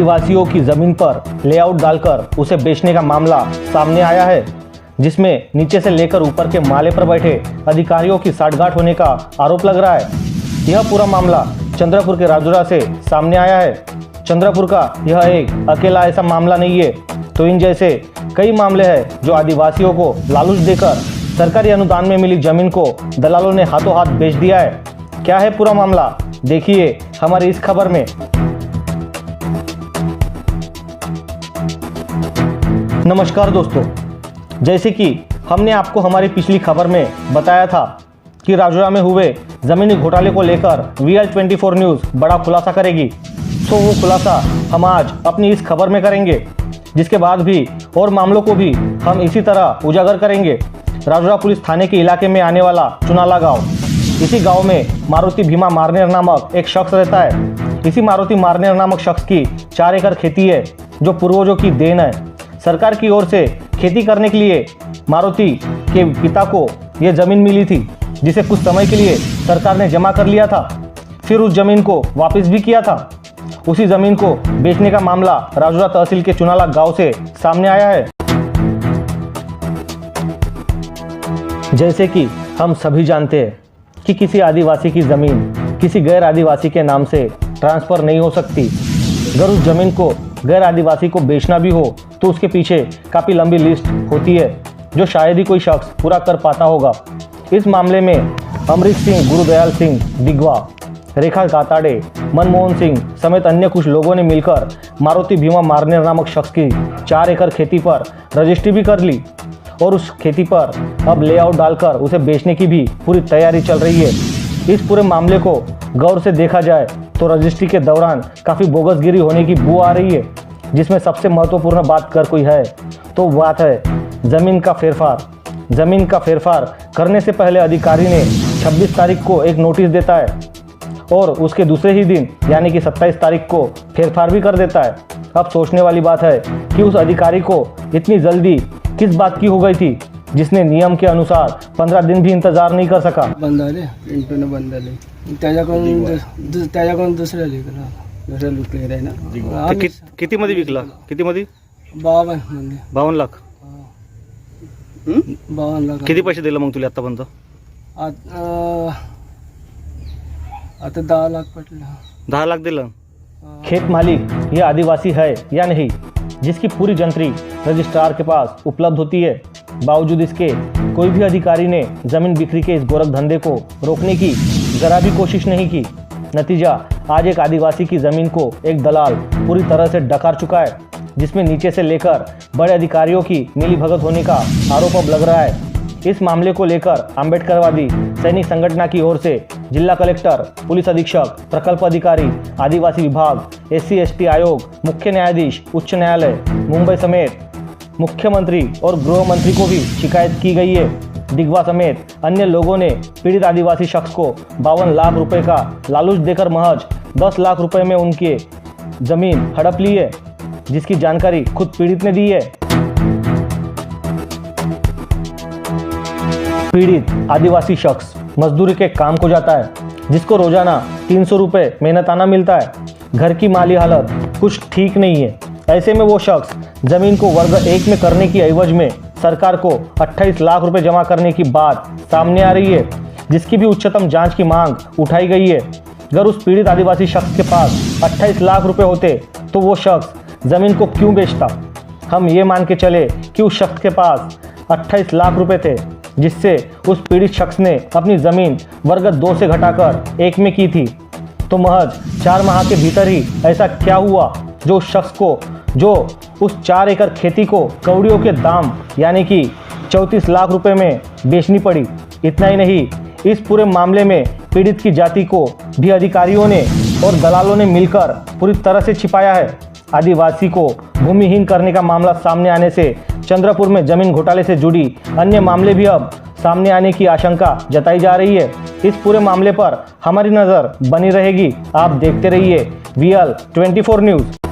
आदिवासियों की जमीन पर लेआउट डालकर उसे बेचने का मामला सामने आया है, जिसमें नीचे से लेकर ऊपर के माले पर बैठे अधिकारियों की साठगांठ होने का आरोप लग रहा है। यह पूरा मामला चंद्रपुर के राजुरा से सामने आया है। चंद्रपुर का यह एक अकेला ऐसा मामला नहीं है, तो इन जैसे कई मामले हैं जो आदिवासियों को लालच देकर सरकारी अनुदान में मिली जमीन को दलालों ने हाथों हाथ बेच दिया है। क्या है पूरा मामला, देखिए हमारी इस खबर में। नमस्कार दोस्तों, जैसे कि हमने आपको हमारी पिछली खबर में बताया था कि राजुरा में हुए जमीनी घोटाले को लेकर VL24 न्यूज़ बड़ा खुलासा करेगी, तो वो खुलासा हम आज अपनी इस खबर में करेंगे, जिसके बाद भी और मामलों को भी हम इसी तरह उजागर करेंगे। राजुरा पुलिस थाने के इलाके में आने वाला चुनाला गांव, इसी गांव में मारुति भीमा मारनेर नामक एक शख्स रहता है। इसी मारुति मारनेर नामक शख्स की 4 एकड़ खेती है, जो पूर्वजों की देन है। सरकार की ओर से खेती करने के लिए मारुति के पिता को यह जमीन मिली थी, जिसे कुछ समय के लिए सरकार ने जमा कर लिया था, फिर उस जमीन को वापस भी किया था। उसी जमीन को बेचने का मामला राजुरा तहसील के चुनाला गांव से सामने आया है। जैसे कि हम सभी जानते हैं कि किसी आदिवासी की जमीन किसी गैर आदिवासी के नाम से ट्रांसफर नहीं हो सकती। अगर उस जमीन को गैर आदिवासी को बेचना भी हो तो उसके पीछे काफ़ी लंबी लिस्ट होती है, जो शायद ही कोई शख्स पूरा कर पाता होगा। इस मामले में अमरीश सिंह, गुरुदयाल सिंह दिगवा, रेखा गाताड़े, मनमोहन सिंह समेत अन्य कुछ लोगों ने मिलकर मारुति भीमा मारनेर नामक शख्स की 4 एकड़ खेती पर रजिस्ट्री भी कर ली और उस खेती पर अब लेआउट डालकर उसे बेचने की भी पूरी तैयारी चल रही है। इस पूरे मामले को गौर से देखा जाए तो रजिस्ट्री के दौरान काफ़ी बोगसगिरी होने की बू आ रही है, जिसमें सबसे महत्वपूर्ण बात कर कोई है तो बात है ज़मीन का फेरफार। ज़मीन का फेरफार करने से पहले अधिकारी ने 26 तारीख को एक नोटिस देता है और उसके दूसरे ही दिन यानी कि 27 तारीख को फेरफार भी कर देता है। अब सोचने वाली बात है कि उस अधिकारी को इतनी जल्दी किस बात की हो गई थी, जिसने नियम के अनुसार 15 दिन भी इंतजार नहीं कर सका। बंदाले इंटूने बंदाले त्याच्याकडून दुसऱ्या लुटले आहे ना। किती मध्ये विकला? किती मध्ये? 52 लाख. 52 लाख. किती पैसे दिले मग तुला आतापर्यंत? आता 10 लाख पडले. 10 लाख दिलं. खेत मालिक ये आदिवासी है या नहीं, जिसकी पूरी जंत्री रजिस्ट्रार के पास उपलब्ध होती है, बावजूद इसके कोई भी अधिकारी ने जमीन बिक्री के इस गोरख धंधे को रोकने की जरा भी कोशिश नहीं की। नतीजा आज एक आदिवासी की जमीन को एक दलाल पूरी तरह से डकार चुका है, जिसमें नीचे से लेकर बड़े अधिकारियों की मिलीभगत होने का आरोप अब लग रहा है। इस मामले को लेकर अम्बेडकरवादी सैनिक संगठन की ओर से जिला कलेक्टर, पुलिस अधीक्षक, प्रकल्प अधिकारी, आदिवासी विभाग, SC ST आयोग, मुख्य न्यायाधीश, उच्च न्यायालय मुंबई समेत मुख्यमंत्री और गृह मंत्री को भी शिकायत की गई है। दिगवा समेत अन्य लोगों ने पीड़ित आदिवासी शख्स को 52 लाख रुपए का लालच देकर महज 10 लाख रुपए में उनकी जमीन हड़प ली है, जिसकी जानकारी खुद पीड़ित ने दी है। पीड़ित आदिवासी शख्स मजदूरी के काम को जाता है, जिसको रोजाना 300 रुपये मेहनताना मिलता है। घर की माली हालत कुछ ठीक नहीं है। ऐसे में वो शख्स जमीन को वर्ग 1 में करने की एवज में सरकार को 28 लाख रुपए जमा करने की बात सामने आ रही है, जिसकी भी उच्चतम जांच की मांग उठाई गई है। अगर उस पीड़ित आदिवासी शख्स के पास 28 लाख रुपए होते तो वो शख्स जमीन को क्यों बेचता? हम ये मान के चले कि उस शख्स के पास 28 लाख रुपए थे, जिससे उस पीड़ित शख्स ने अपनी ज़मीन वर्ग 2 से घटाकर 1 में की थी, तो महज 4 माह के भीतर ही ऐसा क्या हुआ जो उस शख्स को जो उस 4 एकड़ खेती को कौड़ियों के दाम यानी कि 34 लाख रुपए में बेचनी पड़ी। इतना ही नहीं, इस पूरे मामले में पीड़ित की जाति को भी अधिकारियों ने और दलालों ने मिलकर पूरी तरह से छिपाया है। आदिवासी को भूमिहीन करने का मामला सामने आने से चंद्रपुर में जमीन घोटाले से जुड़ी अन्य मामले भी अब सामने आने की आशंका जताई जा रही है। इस पूरे मामले पर हमारी नज़र बनी रहेगी। आप देखते रहिए VL24 न्यूज़।